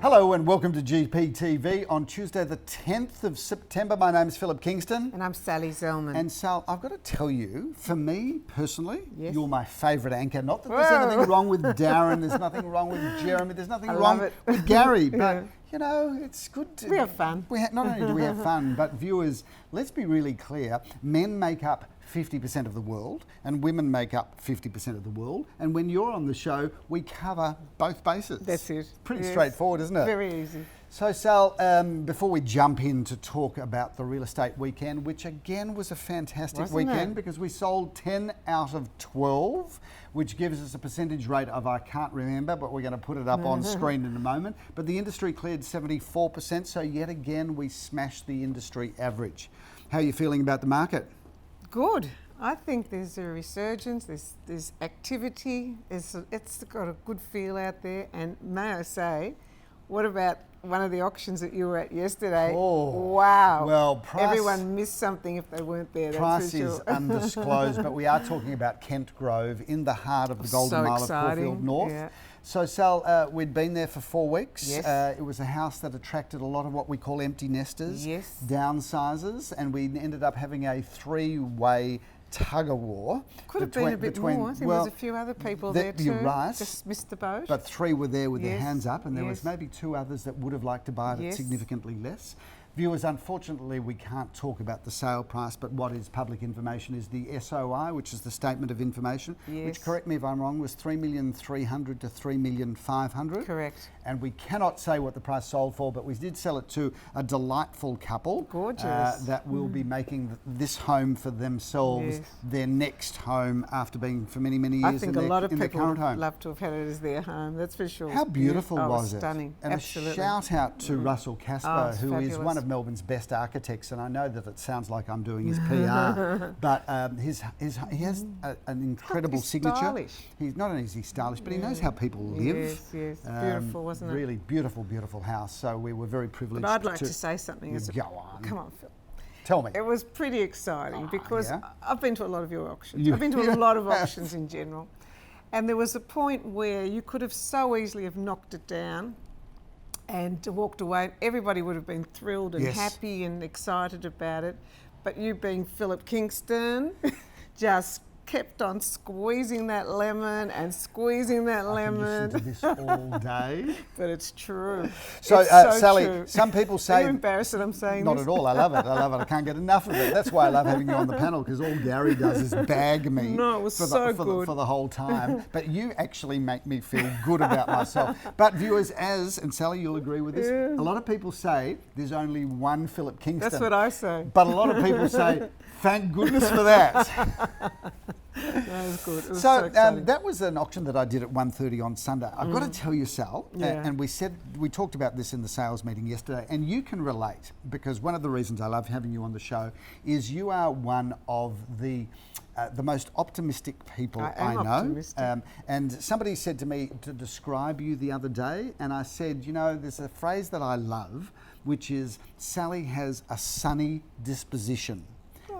Hello and welcome to GPTV on Tuesday the 10th of September. My name is Philip Kingston. And I'm Sally Zellman. And Sal, I've got to tell you, for me personally, Yes. You're my favourite anchor. Not that there's anything wrong with Darren, there's nothing wrong with Jeremy, there's nothing wrong with Gary, but you know, it's good to... We have fun. Not only do we have fun, but viewers, let's be really clear, men make up 50% of the world and women make up 50% of the world. And when you're on the show, we cover both bases. That's it. Pretty straightforward, isn't it? Very easy. So Sal, before we jump in to talk about the real estate weekend, which again was a fantastic weekend because we sold 10 out of 12, which gives us a percentage rate of, I can't remember, but we're going to put it up on screen in a moment. But the industry cleared 74%, so yet again we smashed the industry average. How are you feeling about the market? Good. I think there's a resurgence, there's activity, it's got a good feel out there. And may I say, what about one of the auctions that you were at yesterday? Oh, wow. Well, price, everyone missed something if they weren't there. Price that's for is sure. undisclosed, but we are talking about Kent Grove in the heart of the Golden Mile of Caulfield North. Yeah. So Sal, we'd been there for 4 weeks. Yes. It was a house that attracted a lot of what we call empty nesters, Yes. downsizers, and we ended up having a 3-way tug-of-war. Could have been a bit more. I think there was a few other people there too. You're right. Just missed the boat. But 3 were there with their Yes. hands up, and there was Yes. maybe 2 others that would have liked to buy it at Yes. significantly less. Viewers, unfortunately, we can't talk about the sale price, but what is public information is the SOI, which is the Statement of Information, Yes. which, correct me if I'm wrong, was $3,300,000 to $3,500,000. Correct. And we cannot say what the price sold for, but we did sell it to a delightful couple. Gorgeous. That will be making this home for themselves Yes. their next home after being for many, many years I think in a lot of their people current would home. love to have had it as their home, that's for sure. How beautiful Yeah. was it? Stunning. And Absolutely. a shout out to Russell Casper, it's who is fabulous. one of Melbourne's best architects, and I know that it sounds like I'm doing his PR, but he has an incredible He's signature. stylish. He's not only is he stylish, but he knows how people live. Yes, yes. Beautiful, wasn't it? Really beautiful, beautiful house. So we were very privileged. But I'd like to say something. You as a- go on. Come on, Phil. Tell me. It was pretty exciting because yeah? I've been to a lot of your auctions. You- I've been to a lot of auctions in general. And there was a point where you could have so easily have knocked it down and walked away. Everybody would have been thrilled and Yes. happy and excited about it. But you being Philip Kingston just kept on squeezing that lemon and squeezing that I can lemon. listen to this all day. But it's true. So, It's so Sally, true. some people Are say... you embarrassed that I'm saying Not this? at all. I love it. I love it. I can't get enough of it. That's why I love having you on the panel, because all Gary does is bag me No, it was for, so for good. the whole time. But you actually make me feel good about myself. But viewers, and Sally, you'll agree with this, a lot of people say there's only one Philip Kingston. That's what I say. But a lot of people say, thank goodness for that. That was good. It was So exciting. that was an auction that I did at 1:30 on Sunday. I've got to tell you, Sal, Yeah. and we talked about this in the sales meeting yesterday, and you can relate, because one of the reasons I love having you on the show is you are one of the most optimistic people I know. Optimistic. And somebody said to me to describe you the other day, and I said, you know, there's a phrase that I love, which is Sally has a sunny disposition.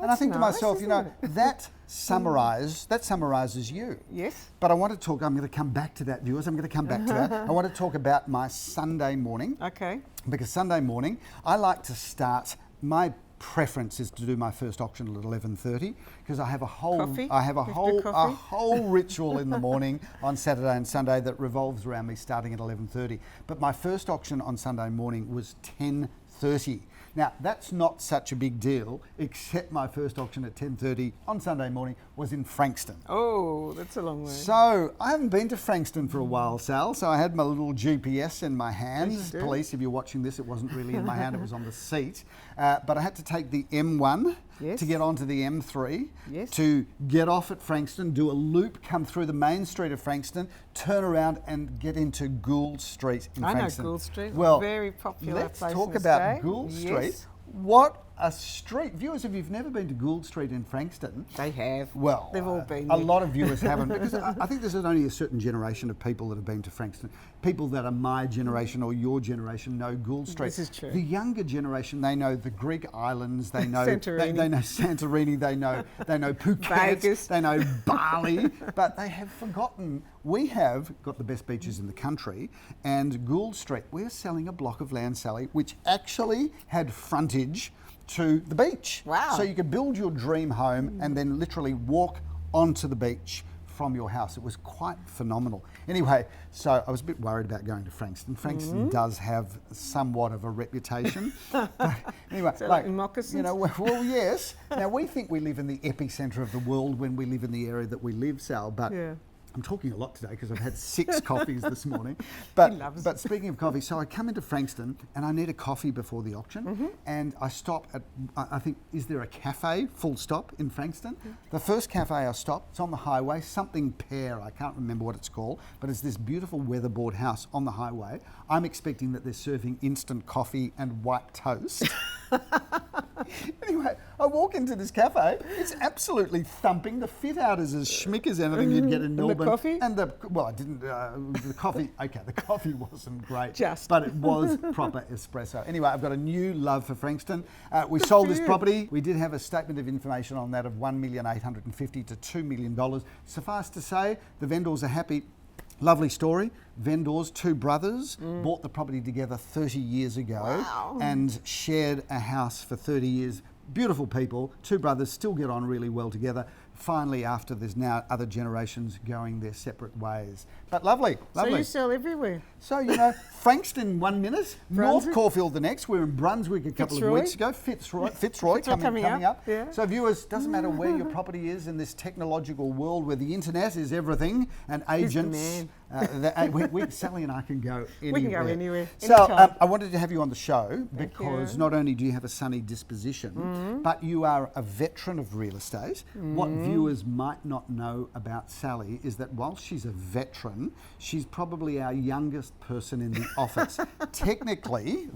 And I think to nice, myself, you know, isn't it? that summarises you. Yes. But I want to talk, I'm going to come back to that, viewers. I'm going to come back to that. I want to talk about my Sunday morning. Okay. Because Sunday morning, I like to start, my preference is to do my first auction at 11:30, because I have a whole Coffee? I have a You have to do whole coffee? ritual in the morning on Saturday and Sunday that revolves around me starting at 11:30. But my first auction on Sunday morning was 10:30. Now, that's not such a big deal, except my first auction at 10:30 on Sunday morning was in Frankston. Oh, that's a long way. So, I haven't been to Frankston for a while, Sal, so I had my little GPS in my hands. Yes, you do. Police, if you're watching this, it wasn't really in my hand, it was on the seat. But I had to take the M1 Yes. to get onto the M3, Yes. to get off at Frankston, do a loop, come through the main street of Frankston, turn around and get into Gould Street in I know Frankston. Gould Street. Well, Very popular let's place talk in about Australia. Gould Yes. Street. What a street. Viewers, if you've never been to Gould Street in Frankston, They have. well, They've all been a there. lot of viewers haven't, because I think there's only a certain generation of people that have been to Frankston. People that are my generation or your generation know Gould Street. This is true. The younger generation, they know the Greek islands, they know Santorini. they know Santorini, they know Phuket, Vegas. they know Bali, but they have forgotten we have got the best beaches in the country, and Gould Street, we're selling a block of land, Sally, which actually had frontage to the beach. Wow. So you could build your dream home and then literally walk onto the beach from your house. It was quite phenomenal. Anyway, so I was a bit worried about going to Frankston. Frankston does have somewhat of a reputation. But anyway, So like moccasins? you know, well, yes. Now we think we live in the epicenter of the world when we live in the area that we live, Sal, but Yeah. I'm talking a lot today because I've had 6 coffees this morning. But, He loves but speaking of coffee, so I come into Frankston and I need a coffee before the auction, and I stop at, I think, is there a cafe, full stop, in Frankston? The first cafe I stop, it's on the highway, something Pear, I can't remember what it's called, but it's this beautiful weatherboard house on the highway. I'm expecting that they're serving instant coffee and white toast. Anyway, I walk into this cafe, it's absolutely thumping. The fit out is as schmick as anything you'd get in Milburn. And the coffee? And well, I didn't, the coffee, okay, the coffee wasn't great. Just. But it was proper espresso. Anyway, I've got a new love for Frankston. We sold this property. We did have a statement of information on that of $1,850,000 to $2 million. Suffice to say, the vendors are happy. Lovely story. Vendors, 2 brothers, bought the property together 30 years ago. Wow. And shared a house for 30 years. Beautiful people, 2 brothers, still get on really well together. Finally, after there's now other generations going their separate ways. But lovely, lovely. So you sell everywhere. So, you know, Frankston 1 minute, North Brunswick. Caulfield the next. We're in Brunswick a couple Fitzroy. of weeks ago. Fitzroy coming up. yeah. So viewers, doesn't matter where your property is in this technological world where the internet is everything and agents. man. Sally and I can go anywhere. We can go anywhere, So anytime. I wanted to have you on the show because you. not only do you have a sunny disposition, but you are a veteran of real estate. What viewers might not know about Sally is that while she's a veteran, she's probably our youngest person in the office. Technically,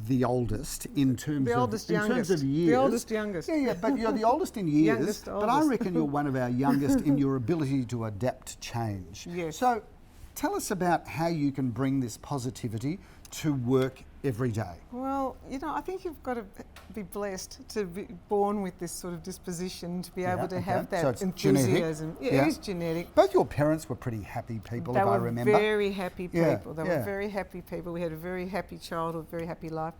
the oldest in terms oldest, in terms youngest. of years. The oldest, youngest. Yeah, but you're the oldest in years. Youngest, but I oldest. reckon you're one of our youngest in your ability to adapt change. Yes. So tell us about how you can bring this positivity to work every day. Well, you know, I think you've got to be blessed to be born with this sort of disposition to be able to have that So it's genetic. enthusiasm. Yeah, it is genetic. Both your parents were pretty happy people, They if I were remember. very happy Yeah, people. They yeah. were very happy people. We had a very happy childhood, very happy life.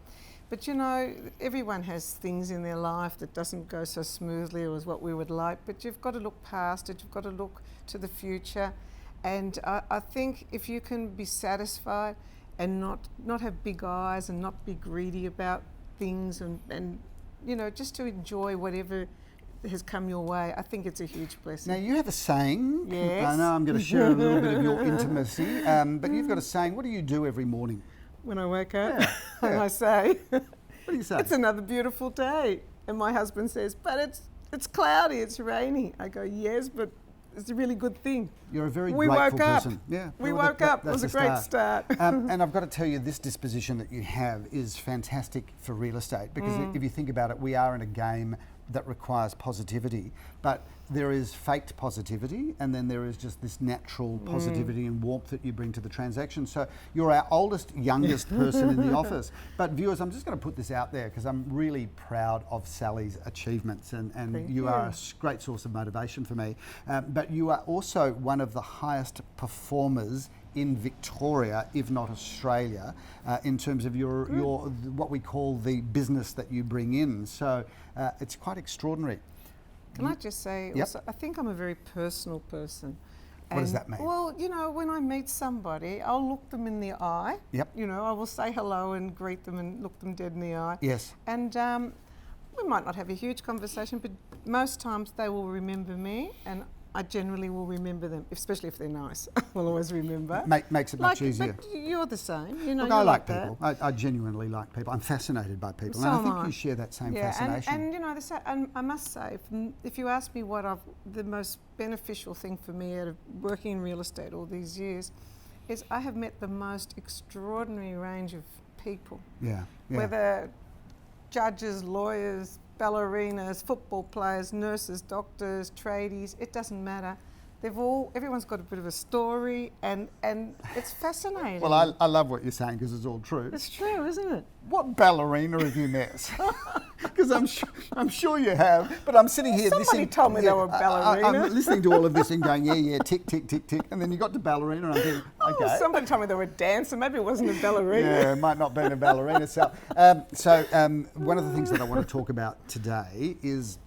But you know, everyone has things in their life that doesn't go so smoothly or as what we would like. But you've got to look past it. You've got to look to the future. And I think if you can be satisfied and not have big eyes and not be greedy about things and you know, just to enjoy whatever has come your way, I think it's a huge blessing. Now you have a saying. Yes. I know I'm going to share a little bit of your intimacy, but you've got a saying. What do you do every morning? When I wake up, Yeah. and I say, What do you say? it's another beautiful day. And my husband says, but it's cloudy, it's rainy. I go, yes, but it's a really good thing. You're a very We grateful woke up. person. Yeah. We Well, woke up. It was a that's great start. And I've got to tell you, this disposition that you have is fantastic for real estate because if you think about it, we are in a game that requires positivity, but there is faked positivity and then there is just this natural positivity and warmth that you bring to the transaction. So you're our oldest, youngest person in the office. But viewers, I'm just going to put this out there because I'm really proud of Sally's achievements and Thank you you. are a great source of motivation for me. But you are also one of the highest performers in Victoria, if not Australia, in terms of your what we call the business that you bring in. So it's quite extraordinary. Can I just say, Yep. also, I think I'm a very personal person. What does that mean? Well, you know, when I meet somebody, I'll look them in the eye. Yep. You know, I will say hello and greet them and look them dead in the eye. Yes. And we might not have a huge conversation, but most times they will remember me, and I generally will remember them, especially if they're nice. We'll always remember. Makes it much easier. But you're the same. You know, Look, you're I like that. people. I genuinely like people. I'm fascinated by people. So and I am think I. you share that same Yeah, fascination. and you know, and I must say, if you ask me what the most beneficial thing for me out of working in real estate all these years, is I have met the most extraordinary range of people. yeah. Whether judges, lawyers, ballerinas, football players, nurses, doctors, tradies, it doesn't matter. Everyone's got a bit of a story, and it's fascinating. Well, I love what you're saying because it's all true. It's true, isn't it? What ballerina have you met? Because I'm sure you have. But I'm sitting here Somebody told me they were ballerina. I'm listening to all of this and going, yeah, tick, tick, tick, tick. And then you got to ballerina and I'm thinking, okay. Somebody told me they were a dancer. Maybe it wasn't a ballerina. Yeah, it might not be a ballerina. So one of the things that I want to talk about today is,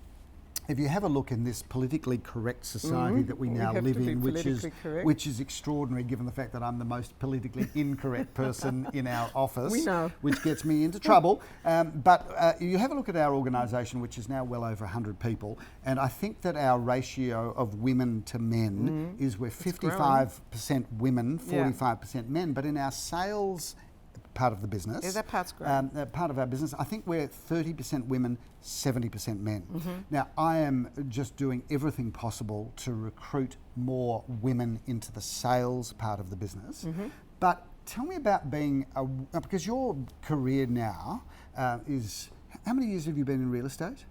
if you have a look in this politically correct society that we now live in, which is extraordinary given the fact that I'm the most politically incorrect person in our office, we know, which gets me into trouble. But you have a look at our organisation, which is now well over 100 people, and I think that our ratio of women to men is we're 55% women, 45% men. But in our sales part of the business, yeah, that part's growing. Part of our business, I think we're 30% women, 70% men. Now, I am just doing everything possible to recruit more women into the sales part of the business. But tell me about being because your career now is, how many years have you been in real estate?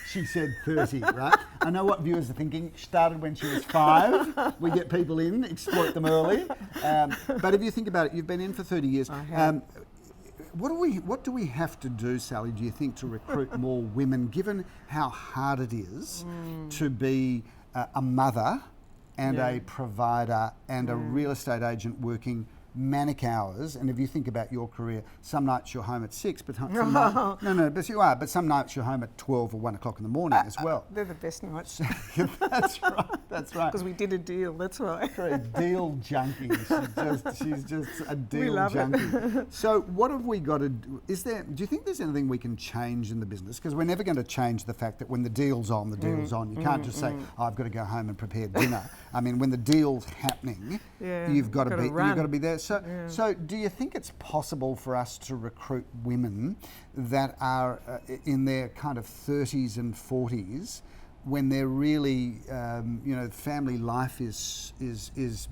She said 30, right? I know what viewers are thinking. She started when she was 5. We get people in, exploit them early. But if you think about it, you've been in for 30 years. I have. What do we have to do, Sally, do you think, to recruit more women, given how hard it is to be a mother and a provider and a real estate agent working manic hours? And if you think about your career, some nights you're home at 6, but some but you are. But some nights you're home at 12 or 1 o'clock in the morning as well. They're the best nights. That's right. That's right. Because we did a deal. That's why. Deal junkie. She's just a deal junkie. It. So what have we got to do? Do you think there's anything we can change in the business? Because we're never going to change the fact that when the deal's on, the deal's on. You can't just say, I've got to go home and prepare dinner. I mean, when the deal's happening, you've got to be there. So do you think it's possible for us to recruit women that are in their kind of 30s and 40s, when they're really, family life is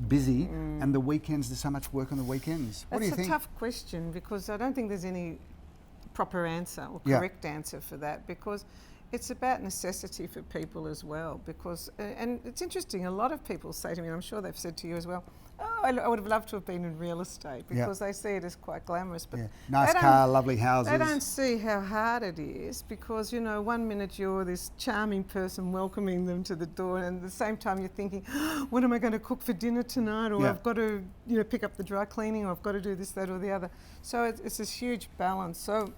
busy, and the weekends, there's so much work on the weekends? What do you think? That's a tough question, because I don't think there's any proper answer or correct answer for that, because it's about necessity for people as well. Because, and it's interesting, a lot of people say to me, and I'm sure they've said to you as well, I would have loved to have been in real estate, because they see it as quite glamorous. But nice car, lovely houses. They don't see how hard it is, because, one minute you're this charming person welcoming them to the door, and at the same time you're thinking, what am I going to cook for dinner tonight? Or I've got to, pick up the dry cleaning, or I've got to do this, that or the other. So it's this huge balance. So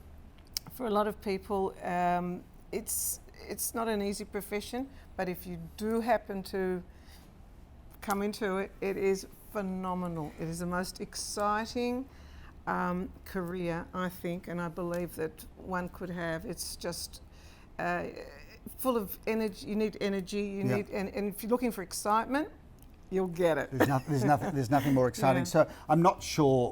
for a lot of people, it's not an easy profession, but if you do happen to come into it, it is phenomenal. It is the most exciting career, I think, and I believe that one could have. It's just full of energy. You need energy. You need, and if you're looking for excitement, you'll get it. There's nothing more exciting. So I'm not sure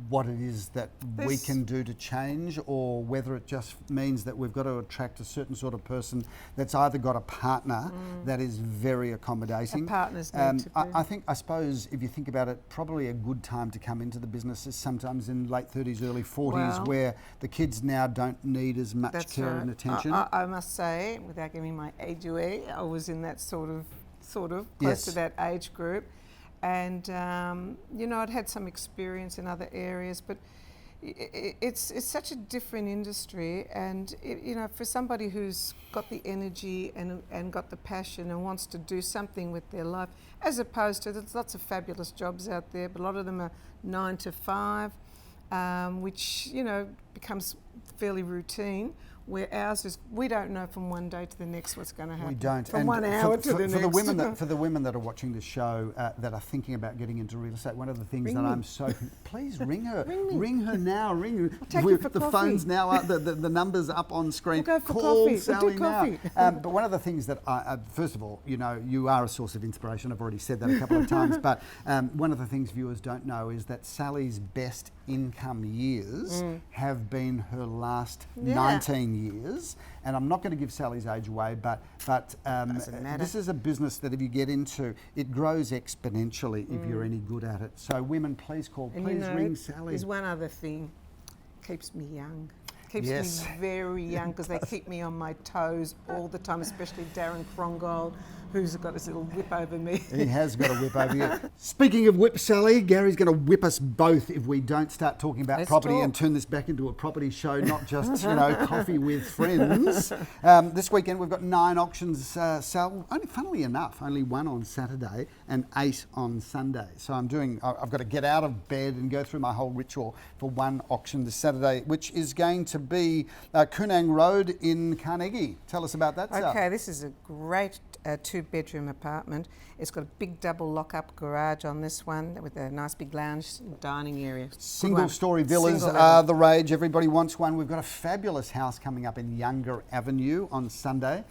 what it is that we can do to change, or whether it just means that we've got to attract a certain sort of person that's either got a partner that is very accommodating. Partners need to be. I suppose if you think about it, probably a good time to come into the business is sometimes in late 30s, early 40s, where the kids now don't need as much care and attention. I must say, without giving my age away, I was in that sort of close to that age group, and I'd had some experience in other areas, but it's such a different industry, and for somebody who's got the energy and got the passion and wants to do something with their life, as opposed to, there's lots of fabulous jobs out there, but a lot of them are 9 to 5, which becomes fairly routine. Where ours is, we don't know from one day to the next what's going to happen. We don't. From 1 hour to the next. For the women that are watching this show that are thinking about getting into real estate, one of the things I'm so... Please ring her. Ring her now. Ring her. Take you for the coffee. Phone's now up, the number's up on screen. We'll go for Call coffee. Sally we'll do now. coffee. But one of the things that first of all, you are a source of inspiration. I've already said that a couple of times. But one of the things viewers don't know is that Sally's best income years have been her last 19 years. And I'm not going to give Sally's age away, but this is a business that if you get into, it grows exponentially if you're any good at it. So women, please call, please ring Sally. There's one other thing. keeps me young. Keeps Yes. me very young because they keep me on my toes all the time, especially Darren Crongold, who's got this little whip over me. He has got a whip over you. Speaking of whip, Sally, Gary's going to whip us both if we don't start talking about Let's property talk. and turn this back into a property show, not just, coffee with friends. This weekend we've got 9 auctions, Sal. Funnily enough, only 1 on Saturday and 8 on Sunday. So I've got to get out of bed and go through my whole ritual for 1 auction this Saturday, which is going to be Koornang Road in Carnegie. Tell us about that, Sal. Okay, this is a great 2-bedroom apartment. It's got a big double lock-up garage on this one with a nice big lounge dining area. Single-storey villas are the rage. Everybody wants one. We've got a fabulous house coming up in Younger Avenue on Sunday.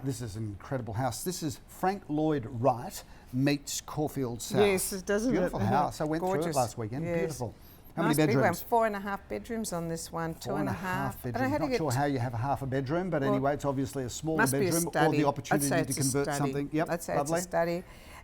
This is an incredible house. This is Frank Lloyd Wright meets Caulfield's house. Yes, doesn't it? Beautiful house. I went through it Gorgeous. last weekend. Yes. Beautiful. How Nice many big one. bedrooms? 4.5 bedrooms on this one. 4.5 2.5. bedrooms. Not sure how you have a half a bedroom, but anyway, it's obviously a smaller Must be a bedroom or study. the I'd opportunity say to it's a convert study. something. Yep, I'd say lovely. it's a study.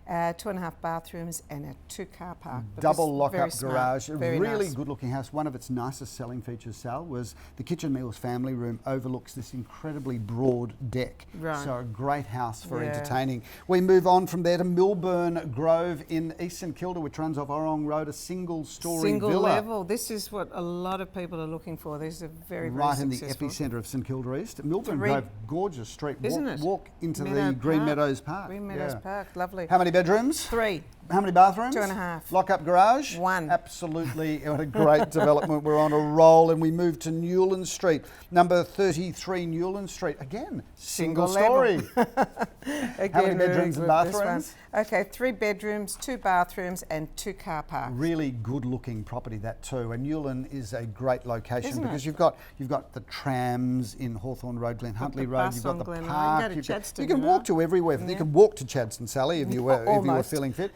2.5 bathrooms and a 2-car park. But Double this is lock-up very smart, garage. A very really nice. good-looking house. One of its nicest selling features, Sal, was the kitchen meals family room overlooks this incredibly broad deck. Right. So a great house for Yeah. entertaining. We move on from there to Milburn Grove in East St Kilda, which runs off Orong Road, a single-storey Single villa. level. This is what a lot of people are looking for. These are very, Right very in the successful. epicentre of St Kilda East. Milburn 3 Grove, gorgeous street. Isn't it? Walk into Meadow the Green Park. Meadows Park. Green Meadows Yeah. Park, lovely. How many bedrooms? 3. How many bathrooms? 2.5. Lock-up garage? 1. Absolutely. What a great development. We're on a roll, and we move to Newlyn Street, number 33 Newlyn Street. Again, single story. Again, How many very bedrooms and good, this one. bathrooms? Okay, 3 bedrooms, 2 bathrooms and 2 car parks. Really good-looking property, that too. And Newlyn is a great location Isn't because it? you've got the trams in Hawthorne Road, Glen Huntley the Road. bus You've got on the Glen Huntley. park. You can go to Chadstone, you can you walk know. to everywhere. You can walk to Chadstone, Sally, if you were Almost. feeling fit.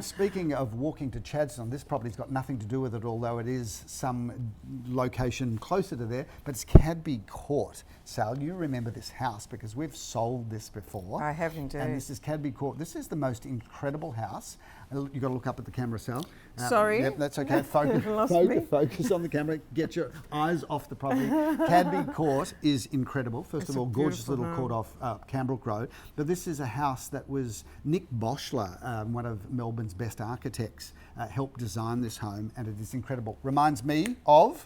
Speaking of walking to Chadstone, this property's got nothing to do with it, although it is some location closer to there. But it's Cadby Court. Sal, you remember this house because we've sold this before. I have indeed. And this is Cadby Court. This is the most incredible house. You've got to look up at the camera, Sal. Sorry. Yep, that's okay. Focus, Lost me. focus on the camera. Get your eyes off the property. Cadby Court is incredible. First It's of a all, gorgeous beautiful little court off Cambrook Road. But this is a house that was Nick Boschler, one of Melbourne's best architects, helped design this home, and it is incredible. Reminds me of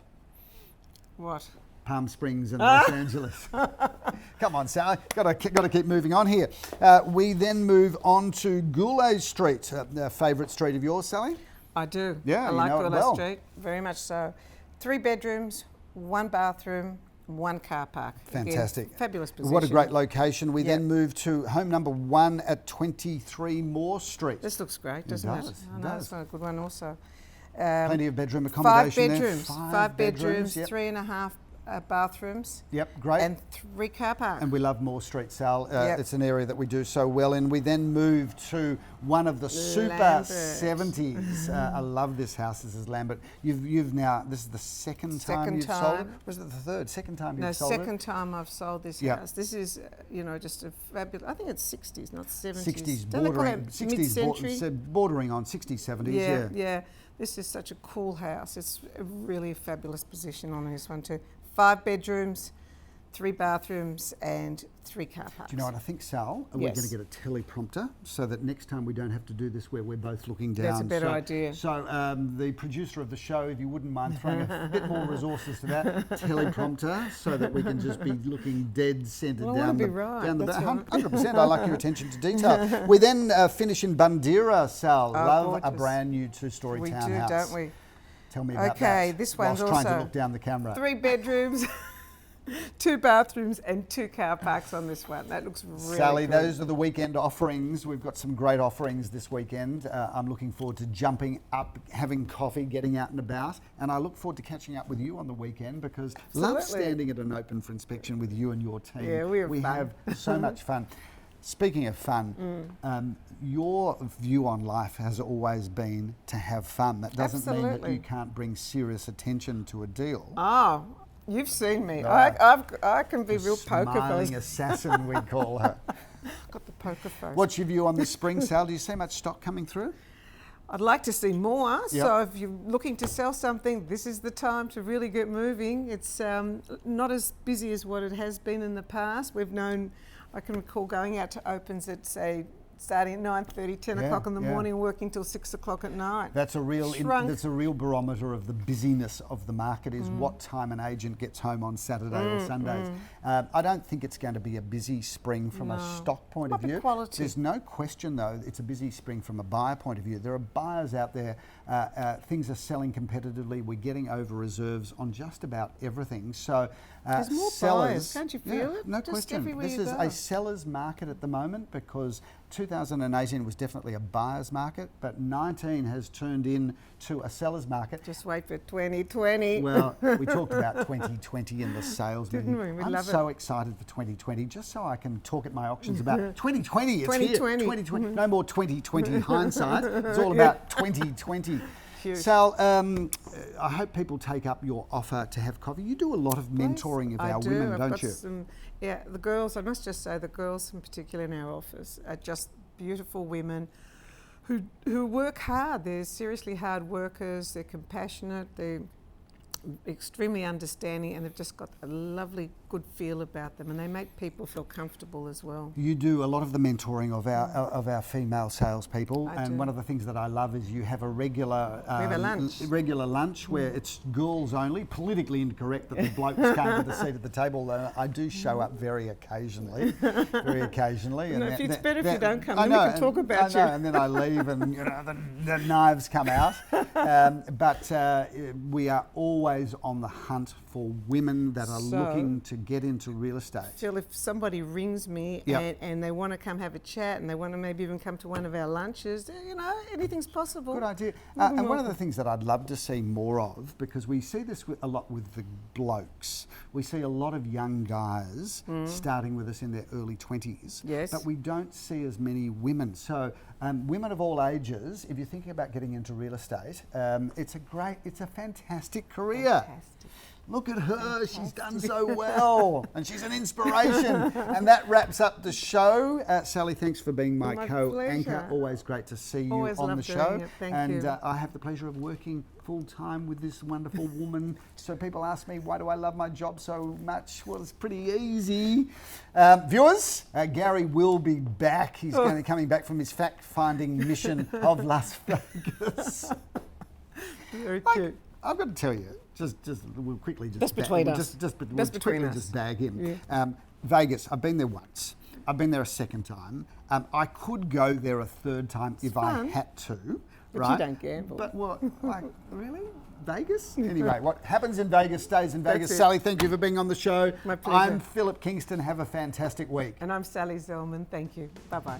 What? Palm Springs and Los Angeles. Come on, Sally. Got to keep moving on here. We then move on to Gourlay Street, a favourite street of yours, Sally? I do. Yeah, I you like know it Gourlay well. Street, very much so. 3 bedrooms, 1 bathroom, 1 car park. Again, Fantastic. fabulous position. What a great location. We Yeah. then move to home number 1 at 23 Moore Street. This looks great, doesn't it? does, I it know, does. it's a good one also. Plenty of bedroom 5 accommodation bedrooms, there. 5 bedrooms, Yep. 3.5 bathrooms. Yep, great. And 3 car parks. And we love Moore Street, Sal. Yep. It's an area that we do so well in. We then move to one of the super Lambert. 70s. I love this house. This is Lambert. You've now, this is the second time you've sold it? time. Was it the third? Second time No, you've sold it? second time I've sold this Yep. house. This is, just a fabulous, I think it's 60s, not 70s. 60s, Don't they call bordering, it 60s, mid-century? bordering on 60s, 70s, Yeah. This is such a cool house. It's a really fabulous position on this one too. 5 bedrooms, 3 bathrooms and 3 car parks. Do you know what I think, Sal? We're Yes. going to get a teleprompter so that next time we don't have to do this where we're both looking down. That's a better idea. So the producer of the show, if you wouldn't mind throwing a bit more resources to that, teleprompter, so that we can just be looking dead centred Well, I wanna down be the right, down the that's back. right. 100%. I like your attention to detail. We then finish in Bandera, Sal. Oh, Love a gorgeous. brand new 2-storey We do, townhouse. don't we? Tell me about that. Okay, this one's whilst trying to also look down the camera. 3 bedrooms, 2 bathrooms and 2 car parks on this one. That looks really Sally, good. those are the weekend offerings. We've got some great offerings this weekend. I'm looking forward to jumping up, having coffee, getting out and about. And I look forward to catching up with you on the weekend because love Absolutely. standing at an open for inspection with you and your team. Yeah, we have fun. so much fun. Speaking of fun, your view on life has always been to have fun. That doesn't mean that Absolutely. you can't bring serious attention to a deal. Oh, you've seen me. Right. I can be real poker Smiling face. assassin, we call her. Got the poker face. What's your view on this spring, Sal? Do you see much stock coming through? I'd like to see more. Yep. So if you're looking to sell something, this is the time to really get moving. It's not as busy as what it has been in the past. I can recall going out to opens at, say, starting at 9:30, 10 o'clock in the morning, working till 6 o'clock at night. That's a real barometer of the busyness of the market, is what time an agent gets home on Saturday or Sundays. I don't think it's going to be a busy spring from a stock point of view. Quality. There's no question, though, it's a busy spring from a buyer point of view. There are buyers out there. Things are selling competitively. We're getting over reserves on just about everything. So there's more buyers. Can't you feel it? No Just question. This is a seller's market at the moment, because 2018 was definitely a buyer's market, but 19 has turned into a seller's market. Just wait for 2020. Well, we talked about 2020 in the sales meeting. Didn't we? I'm so excited for 2020, just so I can talk at my auctions about 2020. It's 2020. here. 2020. No more 2020 hindsight. It's all about 2020. Huge. Sal, I hope people take up your offer to have coffee. You do a lot of mentoring of our women, don't you? The girls, I must just say, the girls in particular in our office are just beautiful women who work hard. They're seriously hard workers, they're compassionate, they're extremely understanding, and they've just got a lovely, good feel about them, and they make people feel comfortable as well. You do a lot of the mentoring of our female salespeople, and do. one of the things that I love is you have a regular We have a lunch. regular lunch where it's girls only. Politically incorrect that the blokes can't get a seat at the table. I do show up very occasionally. No, it's better if you don't come. I Then know, we can talk about you. And then I leave, and the knives come out. But we are always on the hunt for women that are looking to get into real estate. Phil, if somebody rings me and they want to come have a chat, and they want to maybe even come to one of our lunches, anything's possible. Good idea. And one of the things that I'd love to see more of, because we see this a lot with the blokes, we see a lot of young guys starting with us in their early 20s, but we don't see as many women. So women of all ages, if you're thinking about getting into real estate, it's a fantastic career. Fantastic. Look at her, she's done so well, and she's an inspiration. And that wraps up the show. Sally, thanks for being my co-anchor. pleasure. Always great to see you Always on love the doing show. it. Thank and you. I have the pleasure of working full-time with this wonderful woman. So people ask me, why do I love my job so much? Well, it's pretty easy. Viewers, Gary will be back. He's going to be coming back from his fact-finding mission of Las Vegas. Very cute. I've got to tell you, we'll quickly Just between us. Just Just between us. Just bag in. Yeah. Vegas, I've been there once. I've been there a second time. I could go there a third time if I had to. But right? you don't gamble. But what? Like, really? Vegas? Anyway, what happens in Vegas stays in Vegas. That's it. Sally, thank you for being on the show. My pleasure. I'm Philip Kingston. Have a fantastic week. And I'm Sally Zellman. Thank you. Bye-bye.